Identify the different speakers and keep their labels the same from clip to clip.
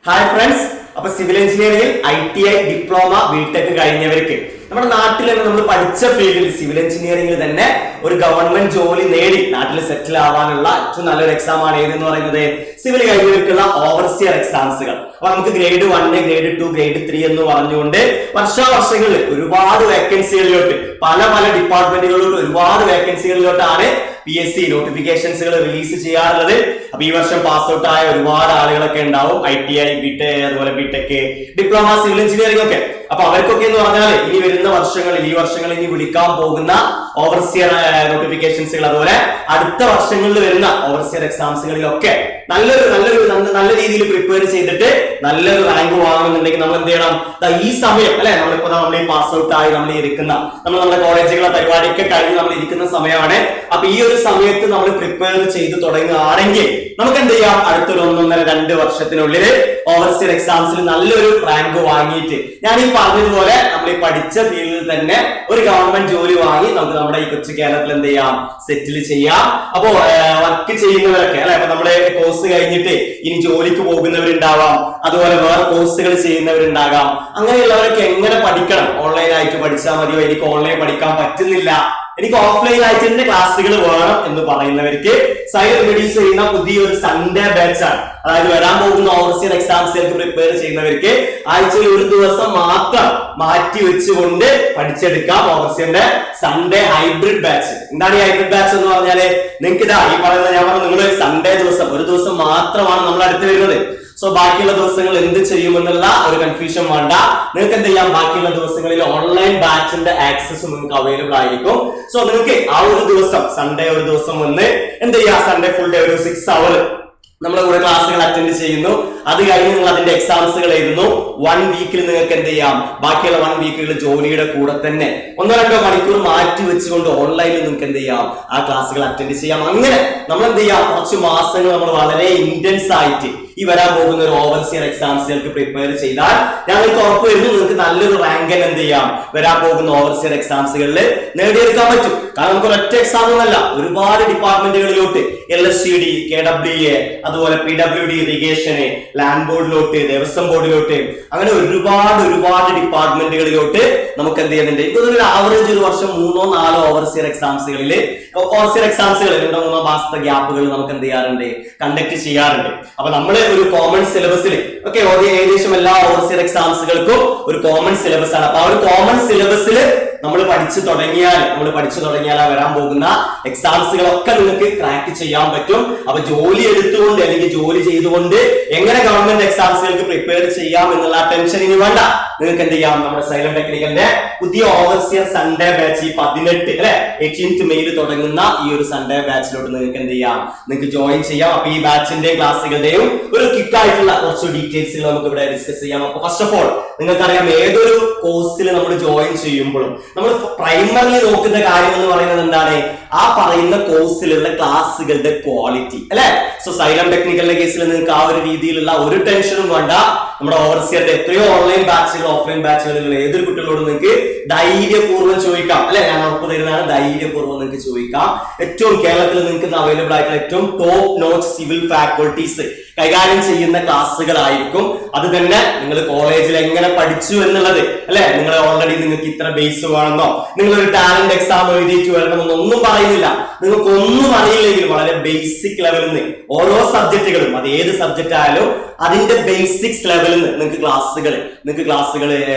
Speaker 1: Hi friends, അപ്പൊ civil എഞ്ചിനീയറിംഗിൽ ITI diploma BTech കഴിഞ്ഞവർക്ക് നമ്മുടെ നാട്ടിൽ തന്നെ നമ്മൾ പഠിച്ച ഫീൽഡിൽ സിവിൽ എഞ്ചിനീയറിംഗിൽ തന്നെ ഒരു ഗവൺമെന്റ് ജോലി നേടി നാട്ടിൽ സെറ്റിൽ ആവാനുള്ള ഏറ്റവും നല്ലൊരു എക്സാം ആണ് ഏതെന്ന് പറയുന്നത് സിവിൽ കഴിഞ്ഞവർക്കുള്ള ഓവർസിയർ എക്സാംസുകൾ. അപ്പൊ നമുക്ക് ഗ്രേഡ് 1, ഗ്രേഡ് 2, ഗ്രേഡ് 3 എന്ന് പറഞ്ഞുകൊണ്ട് വർഷാവർഷങ്ങളിൽ ഒരുപാട് വേക്കൻസികളിലോട്ട് പല ഡിപ്പാർട്ട്മെന്റുകളിലോട്ട് ഒരുപാട് വേക്കൻസികളിലോട്ടാണ് PSC നോട്ടിഫിക്കേഷൻസുകൾ റിലീസ് ചെയ്യാറുള്ളത്. അപ്പൊ ഈ വർഷം പാസ് ഔട്ട് ആയ ഒരുപാട് ആളുകളൊക്കെ ഉണ്ടാവും, ITI, ബിടെക്, അതുപോലെ ബിടെക്, ഡിപ്ലോമ, സിവിൽ എഞ്ചിനീയറിംഗ് ഒക്കെ. അപ്പൊ അവർക്കൊക്കെ എന്ന് പറഞ്ഞാൽ ഈ വർഷങ്ങളിൽ ഇനി വിളിക്കാൻ പോകുന്ന ഓവർസിയർ നോട്ടിഫിക്കേഷൻസുകൾ, അതുപോലെ അടുത്ത വർഷങ്ങളിൽ വരുന്ന ഓവർസിയർ എക്സാംസുകളിലൊക്കെ നല്ല രീതിയിൽ പ്രിപ്പയർ ചെയ്തിട്ട് നല്ലൊരു റാങ്ക് വാങ്ങണമെന്നുണ്ടെങ്കിൽ നമ്മൾ എന്ത് ചെയ്യണം? ഈ സമയം അല്ലെ, നമ്മൾ ഈ പാസ് ഔട്ട് ആയി നമ്മുടെ കോളേജുകളെ പരിപാടിയൊക്കെ കഴിഞ്ഞ് നമ്മൾ ഇരിക്കുന്ന സമയമാണ്. അപ്പൊ ഈ ഒരു സമയത്ത് നമ്മൾ പ്രിപ്പയർ ചെയ്ത് തുടങ്ങുകയാണെങ്കിൽ നമുക്ക് എന്ത് ചെയ്യാം? അടുത്തൊരു 1.5-2 വർഷത്തിനുള്ളിൽ ഓവർസിയർ എക്സാംസിൽ നല്ലൊരു റാങ്ക് വാങ്ങിയിട്ട് ഞാൻ ഈ പറഞ്ഞതുപോലെ നമ്മൾ ഈ പഠിച്ച ഫീൽഡിൽ തന്നെ ഒരു ഗവൺമെന്റ് ജോലി വാങ്ങി നമുക്ക് നമ്മുടെ ഈ കൊച്ചു കേരളത്തിൽ എന്ത് ചെയ്യാം? സെറ്റിൽ ചെയ്യാം. അപ്പോ വർക്ക് ചെയ്യുന്നവരൊക്കെ അല്ലെ, അപ്പൊ നമ്മുടെ കോഴ്സ് കഴിഞ്ഞിട്ട് ഇനി ജോലിക്ക് പോകുന്നവരുണ്ടാവാം, അതുപോലെ വേറെ കോഴ്സുകൾ ചെയ്യുന്നവരുണ്ടാകാം. അങ്ങനെയുള്ളവരൊക്കെ എങ്ങനെ പഠിക്കണം? ഓൺലൈൻ ആയിട്ട് പഠിച്ചാൽ മതിയോ? എനിക്ക് ഓൺലൈൻ പഠിക്കാൻ പറ്റുന്നില്ല, എനിക്ക് ഓഫ്ലൈൻ ആയിട്ട് തന്നെ ക്ലാസ്സുകൾ വേണം എന്ന് പറയുന്നവർക്ക് സൈലം റെഡ്യൂസ് ചെയ്യുന്ന പുതിയൊരു സൺഡേ ബാച്ച് ആണ്. അതായത് വരാൻ പോകുന്ന ഓവർസിയർ എക്സാംസിലേക്ക് പ്രിപ്പയർ ചെയ്യുന്നവർക്ക് ആഴ്ചയിൽ ഒരു ദിവസം മാത്രം മാറ്റി വെച്ചുകൊണ്ട് പഠിച്ചെടുക്കാം ഓവർസിയറിന്റെ സൺഡേ ഹൈബ്രിഡ് ബാച്ച്. എന്താണ് ഈ ഹൈബ്രിഡ് ബാച്ച് എന്ന് പറഞ്ഞാല്? നിങ്ങൾക്ക് ഈ പറയുന്ന ഞാൻ പറഞ്ഞു, നിങ്ങൾ സൺഡേ ഒരു ദിവസം മാത്രമാണ് നമ്മൾ അടുത്ത് വരുന്നത്. സോ ബാക്കിയുള്ള ദിവസങ്ങൾ എന്ത് ചെയ്യുമെന്നുള്ള ഒരു കൺഫ്യൂഷൻ വേണ്ട. നിങ്ങൾക്ക് എന്ത് ചെയ്യാം? ബാക്കിയുള്ള ദിവസങ്ങളിൽ ഓൺലൈൻ ബാച്ചിന്റെ ആക്സസ് നിങ്ങൾക്ക് അവൈലബിൾ ആയിരിക്കും. സോ നിങ്ങൾക്ക് ആ ഒരു ദിവസം സൺഡേ ഒരു ദിവസം വന്ന് എന്ത് ചെയ്യാം? സൺഡേ ഫുൾ ഡേ ഒരു 6 hour നമ്മുടെ കൂടെ ക്ലാസ്സുകൾ അറ്റൻഡ് ചെയ്യുന്നു. അത് കഴിഞ്ഞ് നിങ്ങൾ അതിന്റെ എക്സാംസുകൾ എഴുതുന്നു. 1 വീക്കിൽ നിങ്ങൾക്ക് എന്ത് ചെയ്യാം? ബാക്കിയുള്ള 1 വീക്കുകൾ ജോലിയുടെ കൂടെ തന്നെ 1-2 മണിക്കൂർ മാറ്റി വെച്ചുകൊണ്ട് ഓൺലൈനിൽ നിങ്ങൾക്ക് എന്ത് ചെയ്യാം? ആ ക്ലാസ്സുകൾ അറ്റൻഡ് ചെയ്യാം. അങ്ങനെ നമ്മൾ എന്ത് ചെയ്യാം? കുറച്ച് മാസങ്ങൾ നമ്മൾ വളരെ ഇന്റൻസ് ആയിട്ട് ഈ വരാൻ പോകുന്ന ഒരു ഓവർസിയർ എക്സാംസുകൾക്ക് പ്രിപ്പയർ ചെയ്താൽ ഞങ്ങൾക്ക് ഉറപ്പ് വരുന്നു നിങ്ങൾക്ക് നല്ലൊരു റാങ്ക് എന്ത് ചെയ്യാം? വരാൻ പോകുന്ന ഓവർസിയർ എക്സാംസുകളിൽ നേടിയെടുക്കാൻ പറ്റും. കാരണം നമുക്ക് ഒരൊറ്റ എക്സാം ഒന്നല്ല, ഒരുപാട് ഡിപ്പാർട്ട്മെന്റുകളിലോട്ട് LSCD, KWA, അതുപോലെ PWD, ഇറിഗേഷന്, ലാൻഡ് ബോർഡിലോട്ട്, ദേവസ്വം ബോർഡിലോട്ട്, അങ്ങനെ ഒരുപാട് ഡിപ്പാർട്ട്മെന്റുകളിലോട്ട് നമുക്ക് എന്ത് ചെയ്യുന്നുണ്ട്? ഇതൊരു ആവറേജ് ഒരു വർഷം 3-4 ഓവർസിയർ എക്സാംസുകളിൽ 2-3 മാസത്തെ ഗ്യാപ്പുകൾ നമുക്ക് എന്ത് ചെയ്യാറുണ്ട്? കണ്ടക്ട് ചെയ്യാറുണ്ട്. അപ്പൊ നമ്മൾ ഒരു കോമൺ സിലബസിൽ ഏകദേശം എല്ലാ ഓവർസിയർ എക്സാംസുകൾക്കും ഒരു കോമൺ സിലബസ് ആണ്. അപ്പൊ ആ ഒരു കോമൺ സിലബസിൽ നമ്മൾ പഠിച്ചു തുടങ്ങിയാൽ വരാൻ പോകുന്ന എക്സാംസുകളൊക്കെ നിങ്ങൾക്ക് ക്രാക്ക് ചെയ്യാൻ പറ്റും. അപ്പൊ ജോലി എടുത്തുകൊണ്ട് അല്ലെങ്കിൽ ജോലി ചെയ്തുകൊണ്ട് എങ്ങനെ ഗവൺമെന്റ് എക്സാംസുകൾക്ക് പ്രിപ്പയർ ചെയ്യാം എന്നുള്ള ടെൻഷൻ ഇനി വേണ്ട. നിങ്ങൾക്ക് എന്ത് ചെയ്യാം? നമ്മുടെ സൈലം ടെക്നിക്കലിന്റെ പുതിയ overseer Sunday batch 18th mail തുടങ്ങുന്ന ഈ ഒരു സൺഡേ ബാച്ചിലോട്ട് നിങ്ങൾക്ക് എന്ത് ചെയ്യാം? നിങ്ങൾക്ക് ജോയിൻ ചെയ്യാം. അപ്പൊ ഈ ബാച്ചിന്റെ ക്ലാസ്സുകളുടെയും ഒരു ക്വിക്ക് ആയിട്ടുള്ള കുറച്ച് ഡീറ്റെയിൽസുകൾ നമുക്ക് ഇവിടെ ഡിസ്കസ് ചെയ്യാം. അപ്പൊ ഫസ്റ്റ് ഓഫ് ഓൾ നിങ്ങൾക്കറിയാം, ഏതൊരു കോഴ്സിൽ നമ്മൾ ജോയിൻ ചെയ്യുമ്പോഴും നമ്മൾ പ്രൈമറിലി നോക്കുന്ന കാര്യം എന്ന് പറയുന്നത് എന്താണ്? ആ പറയുന്ന കോഴ്സിലുള്ള ക്ലാസ്സുകളുടെ ക്വാളിറ്റി അല്ലെ. സോ സൈലം ടെക്നിക്കലിന്റെ കേസിൽ നിങ്ങൾക്ക് ആ ഒരു രീതിയിലുള്ള ഒരു ടെൻഷനും വേണ്ട. നമ്മുടെ ഓവർസിയറിന്റെ എത്രയോ ഓൺലൈൻ ബാച്ചുകൾ, ഓഫ്ലൈൻ ബാച്ചുകളിലുള്ള ഏതൊരു കുട്ടികളോടും നിങ്ങൾക്ക് ധൈര്യപൂർവ്വം ചോദിക്കാം അല്ലെ. ഞാൻ ഉറപ്പ് തരുന്നതാണ്, ധൈര്യപൂർവ്വം നിങ്ങൾക്ക് ചോദിക്കാം. ഏറ്റവും കേരളത്തിൽ നിങ്ങൾക്ക് അവൈലബിൾ ആയിട്ടുള്ള ഏറ്റവും ടോപ്പ് നോച്ച് സിവിൽ ഫാക്കൾട്ടീസ് കൈകാര്യം ചെയ്യുന്ന ക്ലാസ്സുകളായിരിക്കും. അത് തന്നെ നിങ്ങൾ കോളേജിൽ എങ്ങനെ പഠിച്ചു എന്നുള്ളത് അല്ലെ, നിങ്ങൾ ഓൾറെഡി നിങ്ങൾക്ക് ഇത്ര ബേസ് വേണമെന്നോ, നിങ്ങളൊരു ടാലന്റ് എക്സാം എഴുതിയിട്ട് വരണമെന്നോ ഒന്നും പറയുന്നില്ല. നിങ്ങൾക്ക് ഒന്നും അറിയില്ലെങ്കിൽ വളരെ ബേസിക് ലെവലിൽ നിന്ന് ഓരോ സബ്ജക്റ്റുകളും, അത് ഏത് സബ്ജക്റ്റ് ആയാലും അതിന്റെ ബേസിക്സ് ലെവലിൽ നിന്ന് നിങ്ങൾക്ക് ക്ലാസ്സുകൾ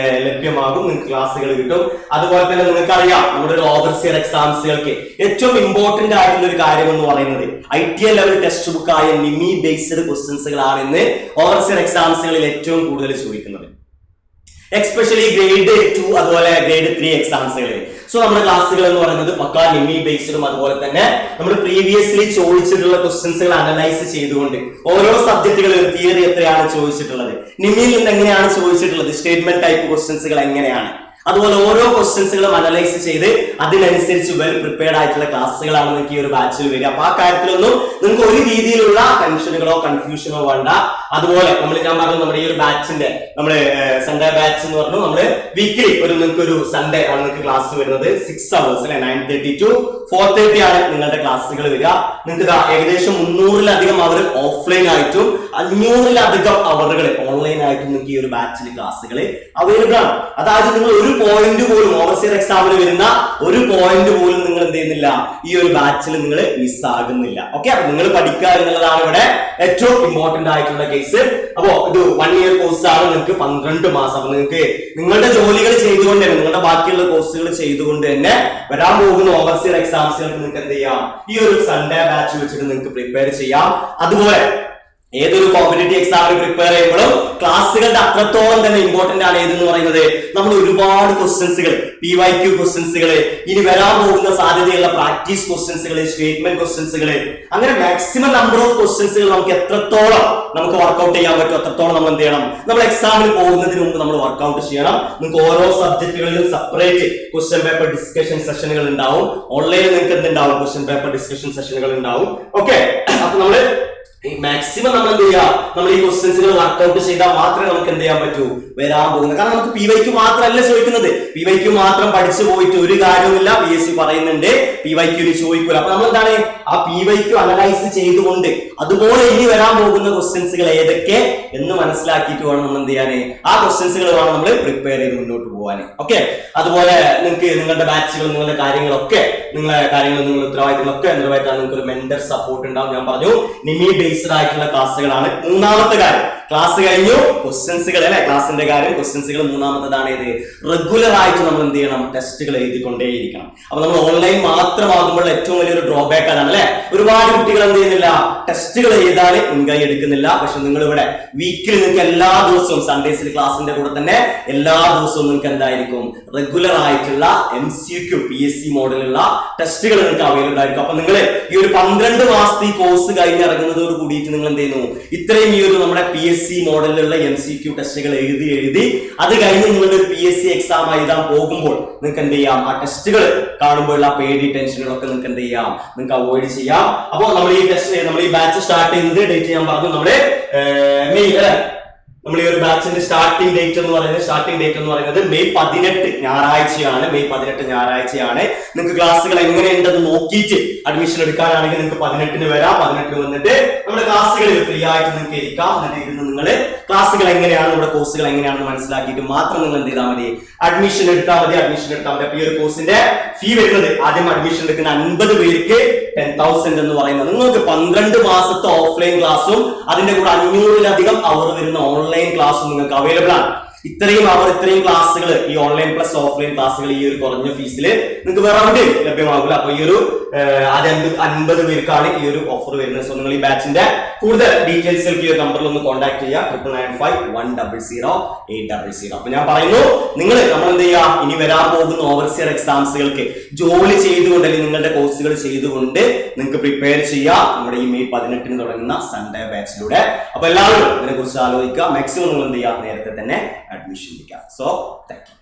Speaker 1: ലഭ്യമാകും, നിങ്ങൾക്ക് ക്ലാസ്സുകൾ കിട്ടും. അതുപോലെ തന്നെ നിങ്ങൾക്കറിയാം, നമ്മുടെ ഒരു ഓവർസിയർ എക്സാംസുകൾക്ക് ഏറ്റവും ഇമ്പോർട്ടന്റ് ആയിട്ടുള്ള ഒരു കാര്യം എന്ന് പറയുന്നത് ITI ലെവൽ ടെക്സ്റ്റ് ബുക്ക് ആയ നിമി ബേസ്ഡ് ക്വസ്റ്റ്യൻസുകളാണ് ഇന്ന് ഓവർസിയർ എക്സാംസുകളിൽ ഏറ്റവും കൂടുതൽ ചോദിക്കുന്നത്, എക്സ്പെഷ്യലി ഗ്രേഡ് 2 അതുപോലെ ഗ്രേഡ് 3 എക്സാംസുകളിൽ. സോ നമ്മുടെ ക്ലാസ്സുകൾ എന്ന് പറയുന്നത് പക്കാ നിമി ബേസ്ഡും അതുപോലെ തന്നെ നമ്മൾ പ്രീവിയസ്ലി ചോദിച്ചിട്ടുള്ള ക്വസ്റ്റ്യൻസുകൾ അനലൈസ് ചെയ്തുകൊണ്ട് ഓരോ സബ്ജക്റ്റുകളിലും തിയറി എത്രയാണ് ചോദിച്ചിട്ടുള്ളത്, നിമിയിൽ നിന്ന് എങ്ങനെയാണ് ചോദിച്ചിട്ടുള്ളത്, സ്റ്റേറ്റ്മെന്റ് ടൈപ്പ് ക്വസ്റ്റ്യൻസുകൾ എങ്ങനെയാണ്, അതുപോലെ ഓരോ ക്വസ്റ്റ്യൻസുകളും അനലൈസ് ചെയ്ത് അതിനനുസരിച്ച് വെൽ പ്രിപ്പയർഡ് ആയിട്ടുള്ള ക്ലാസ്സുകളാണ് നിങ്ങൾക്ക് ഈ ഒരു ബാച്ചിൽ വരിക. അപ്പൊ ആ കാര്യത്തിലൊന്നും നിങ്ങൾക്ക് ഒരു രീതിയിലുള്ള ടെൻഷനുകളോ കൺഫ്യൂഷനോ വേണ്ട. അതുപോലെ ഞാൻ പറഞ്ഞു നമ്മുടെ ഈ ഒരു ബാച്ചിന്റെ നമ്മുടെ സൺഡേ ബാച്ച് എന്ന് പറഞ്ഞു നമ്മള് വീക്കിലി നിങ്ങൾക്ക് ഒരു സൺഡേ ആണ് നിങ്ങൾക്ക് ക്ലാസ് വരുന്നത് 6 hours അല്ലെ 9:30 to 4:30 ആണ് നിങ്ങളുടെ ക്ലാസ്സുകൾ വരിക. നിങ്ങൾക്ക് ഏകദേശം 300-ലധികം അവർ ഓഫ്ലൈൻ ആയിട്ടും 500-ലധികം അവറുകൾ ഓൺലൈൻ ആയിട്ടും നിങ്ങൾക്ക് ഈ ഒരു ബാച്ചിൽ ക്ലാസ്സുകൾ അവൈലബിൾ ആണ്. അതായത് നിങ്ങൾ ഒരു പോയിന്റ് പോലും ഓവർസിയർ എക്സാമിന് വരുന്ന ഒരു പോയിന്റ് പോലും നിങ്ങൾ എന്ത് ചെയ്യുന്നില്ല, ഈ ഒരു ബാച്ചിൽ നിങ്ങൾ മിസ്സാകുന്നില്ല. ഓക്കെ, അപ്പൊ നിങ്ങൾ പഠിക്കുക എന്നുള്ളതാണ് ഇവിടെ ഏറ്റവും ഇമ്പോർട്ടന്റ് ആയിട്ടുള്ള കേസ്. അപ്പോ ഇത് 1 year കോഴ്സ് ആണ്, നിങ്ങൾക്ക് 12 മാസം. അപ്പൊ നിങ്ങൾക്ക് നിങ്ങളുടെ ജോലികൾ ചെയ്തുകൊണ്ട് തന്നെ നിങ്ങളുടെ ബാക്കിയുള്ള കോഴ്സുകൾ ചെയ്തുകൊണ്ട് തന്നെ വരാൻ പോകുന്ന ഓവർസിയർ എക്സാംസുകൾക്ക് നിങ്ങൾക്ക് എന്ത് ചെയ്യാം, ഈ ഒരു സൺഡേ ബാച്ച് വെച്ചിട്ട് നിങ്ങൾക്ക് പ്രിപ്പയർ ചെയ്യാം. അതുപോലെ ഏതൊരു കോമ്പറ്റേറ്റീവ് എക്സാമിന് പ്രിപ്പയർ ചെയ്യുമ്പോഴും ക്ലാസ്സുകളുടെ അത്രത്തോളം തന്നെ ഇമ്പോർട്ടന്റ് ആണ് ഏതെന്ന് പറയുന്നത് നമ്മൾ ഒരുപാട് ക്വസ്റ്റ്യൻസുകൾ, PYQ ക്വസ്റ്റ്യൻസുകൾ, ഇനി വരാൻ പോകുന്ന സാധ്യതയുള്ള പ്രാക്ടീസ് ക്വസ്റ്റ്യൻസുകൾ, സ്റ്റേറ്റ്മെന്റ് ക്വസ്റ്റ്യൻസുകൾ, അങ്ങനെ മാക്സിമം നമ്പർ ഓഫ് ക്വസ്റ്റ്യൻസുകൾ നമുക്ക് എത്രത്തോളം നമുക്ക് വർക്ക്ഔട്ട് ചെയ്യാൻ പറ്റും അത്രത്തോളം നമ്മൾ എന്ത് ചെയ്യണം, നമ്മൾ എക്സാമിന് പോകുന്നതിന് മുമ്പ് നമ്മൾ വർക്ക്ഔട്ട് ചെയ്യണം. നിങ്ങൾക്ക് ഓരോ സബ്ജക്റ്റുകളിലും സെപ്പറേറ്റ് ക്വസ്റ്റ്യൻ പേപ്പർ ഡിസ്കഷൻ സെഷനുകൾ ഉണ്ടാവും. ഓൺലൈനിൽ നിങ്ങൾക്ക് എന്തുണ്ടാവും, ക്വസ്റ്റ്യൻ പേപ്പർ ഡിസ്കഷൻ സെഷനുകൾ ഉണ്ടാവും. ഓക്കെ, അപ്പൊ നമ്മള് മാക്സിമം നമ്മൾ എന്ത് ചെയ്യുക, നമ്മൾ ഈ ക്വസ്റ്റ്യൻസുകൾ വർക്ക്ഔട്ട് ചെയ്താൽ മാത്രമേ നമുക്ക് എന്ത് ചെയ്യാൻ പറ്റൂ വരാൻ പോകുന്നത്. കാരണം നമുക്ക് PYQ മാത്രമല്ല ചോദിക്കുന്നത്, PYQ മാത്രം പഠിച്ചു പോയിട്ട് ഒരു കാര്യവുമില്ല. PSC പറയുന്നുണ്ട് PYQ ചോദിക്കൂല. അപ്പൊ നമ്മൾ എന്താണ് ആ PYQ അനലൈസ് ചെയ്തുകൊണ്ട് അതുപോലെ ഇനി വരാൻ പോകുന്ന ക്വസ്റ്റ്യൻസുകൾ ഏതൊക്കെ എന്ന് മനസ്സിലാക്കിയിട്ട് വേണം നമ്മൾ എന്ത് ചെയ്യാന്, ആ ക്വസ്റ്റ്യൻസുകൾ വേണം നമ്മൾ പ്രിപ്പയർ ചെയ്ത് മുന്നോട്ട് പോകാൻ. ഓക്കെ, അതുപോലെ നിങ്ങൾക്ക് നിങ്ങളുടെ ബാച്ചുകൾ, നിങ്ങളുടെ കാര്യങ്ങളൊക്കെ, നിങ്ങളുടെ ഉത്തരവാദിത്തങ്ങളൊക്കെ നിറവേറ്റാൻ നിങ്ങൾക്ക് ഒരു മെന്റർ സപ്പോർട്ട് ഉണ്ടാവും. ഞാൻ പറഞ്ഞു നിമി ബേസ്ഡ് ആയിട്ടുള്ള ക്ലാസ്സുകളാണ്. മൂന്നാമത്തെ കാര്യം, ക്ലാസ് കഴിഞ്ഞു ക്വസ്റ്റ്യൻസുകൾ അല്ലെ, ക്ലാസിന്റെ കാര്യം ക്വസ്റ്റ്യൻസുകൾ. മൂന്നാമത്തേതാണ് ഇത് റെഗുലർ ആയിട്ട് നമ്മൾ എന്ത് ചെയ്യണം, ടെസ്റ്റുകൾ എഴുതിക്കൊണ്ടേയിരിക്കണം. അപ്പൊ നമ്മൾ ഓൺലൈൻ മാത്രമാകുമ്പോൾ ഏറ്റവും വലിയൊരു ഡ്രോബാക്ക് അതാണ് അല്ലെ. ഒരുപാട് കുട്ടികൾ എന്ത് ചെയ്യുന്നില്ല, ടെസ്റ്റുകൾ എഴുതാൻ മുൻകൈ എടുക്കുന്നില്ല. പക്ഷെ നിങ്ങൾ ഇവിടെ വീക്കിൽ നിങ്ങൾക്ക് എല്ലാ ദിവസവും സൺഡേസിൽ ക്ലാസിന്റെ കൂടെ തന്നെ എല്ലാ ദിവസവും നിങ്ങൾക്ക് എന്തായിരിക്കും റെഗുലർ ആയിട്ടുള്ള MCQ PSC മോഡലുള്ള ടെസ്റ്റുകൾ നിങ്ങൾക്ക് അവൈലബിൾ ആയിരിക്കും. അപ്പൊ നിങ്ങൾ ഈ ഒരു 12 മാസത്തെ ഈ കോഴ്സ് കഴിഞ്ഞിറങ്ങുന്നതോട് കൂടിയിട്ട് നിങ്ങൾ എന്ത് ചെയ്യുന്നു, ഇത്രയും ഈ ഒരു നമ്മുടെ PSC മോഡലിലുള്ള MCQ ടെസ്റ്റുകൾ എഴുതി അത് കഴിഞ്ഞ് നിങ്ങളുടെ ഒരു PSC എക്സാം എഴുതാൻ പോകുമ്പോൾ നിങ്ങൾക്ക് എന്ത് ചെയ്യാം, ആ ടെസ്റ്റുകൾ കാണുമ്പോഴുള്ള പേടി ടെൻഷനുകളൊക്കെ നിങ്ങൾക്ക് എന്ത് ചെയ്യാം, നിങ്ങൾക്ക് അവോയ്ഡ് ചെയ്യാം. അപ്പോൾ നമ്മൾ ഈ ബാച്ച് സ്റ്റാർട്ട് ചെയ്യുന്നത് ഡേറ്റ് ഞാൻ പറഞ്ഞു, നമ്മുടെ മെയ് നമ്മൾ ഈ ഒരു ബാച്ചിന്റെ സ്റ്റാർട്ടിംഗ് ഡേറ്റ് എന്ന് പറയുന്നത് മെയ് 18 ഞായറാഴ്ചയാണ്. മെയ് 18 ഞായറാഴ്ചയാണ്. നിങ്ങൾക്ക് ക്ലാസ്സുകൾ എങ്ങനെയുണ്ടെന്ന് നോക്കിയിട്ട് അഡ്മിഷൻ എടുക്കാനാണെങ്കിൽ നിങ്ങൾക്ക് 18 വരാം. 18 വന്നിട്ട് നമ്മുടെ ക്ലാസ്സുകളിൽ ഫ്രീ ആയിട്ട് നിങ്ങൾക്ക് ഇരിക്കാം. എന്നിട്ട് ഇരുന്ന് നിങ്ങൾ ക്ലാസ്സുകൾ എങ്ങനെയാണ്, നമ്മുടെ കോഴ്സുകൾ എങ്ങനെയാണെന്ന് മനസ്സിലാക്കിയിട്ട് മാത്രം നിങ്ങൾ എന്ത് ചെയ്താൽ മതി, അഡ്മിഷൻ എടുത്താൽ മതി. അപ്പൊ ഈ ഒരു കോഴ്സിന്റെ ഫീ വരുന്നത് ആദ്യം അഡ്മിഷൻ എടുക്കുന്ന 50 പേർക്ക് 10,000 എന്ന് പറയുന്നത്. നിങ്ങൾക്ക് 12 മാസത്തെ ഓഫ്ലൈൻ ക്ലാസ്സും അതിന്റെ കൂടെ 500-ലധികം അവർ വരുന്ന ഓൺലൈൻ ക്ലാസ്സും നിങ്ങൾക്ക് അവൈലബിൾ ആണ്. ഇത്രയും ക്ലാസ്സുകൾ, ഈ ഓൺലൈൻ പ്ലസ് ഓഫ്ലൈൻ ക്ലാസ്സുകൾ ഈ ഒരു കുറഞ്ഞ ഫീസിൽ നിങ്ങൾക്ക് വേറെ എവിടെയും ലഭ്യമാകില്ല. അപ്പൊ ഈ ഒരു 50 പേർക്കാണ് ഈ ഒരു ഓഫർ വരുന്നത്. സോ നിങ്ങൾ ഈ ബാച്ചിന്റെ കൂടുതൽ ഡീറ്റെയിൽസിലേക്ക് ഈ ഒരു നമ്പറിൽ ഒന്ന് കോൺടാക്ട് ചെയ്യുക, 9995100800. അപ്പൊ ഞാൻ പറയുന്നു, നമ്മൾ എന്ത് ചെയ്യുക, ഇനി വരാൻ പോകുന്ന ഓവർസിയർ എക്സാംസുകൾക്ക് ജോലി ചെയ്തുകൊണ്ട് അല്ലെങ്കിൽ നിങ്ങളുടെ കോഴ്സുകൾ ചെയ്തുകൊണ്ട് നിങ്ങൾക്ക് പ്രിപ്പയർ ചെയ്യുക നമ്മുടെ ഈ മെയ് 18 തുടങ്ങുന്ന സൺഡേ ബാച്ചിലൂടെ. അപ്പൊ എല്ലാവരും ഇതിനെ കുറിച്ച് ആലോചിക്കുക. മാക്സിമം നിങ്ങൾ എന്ത് ചെയ്യുക, നേരത്തെ തന്നെ അഡ്മിഷൻ എടുക്കുക. So thank you.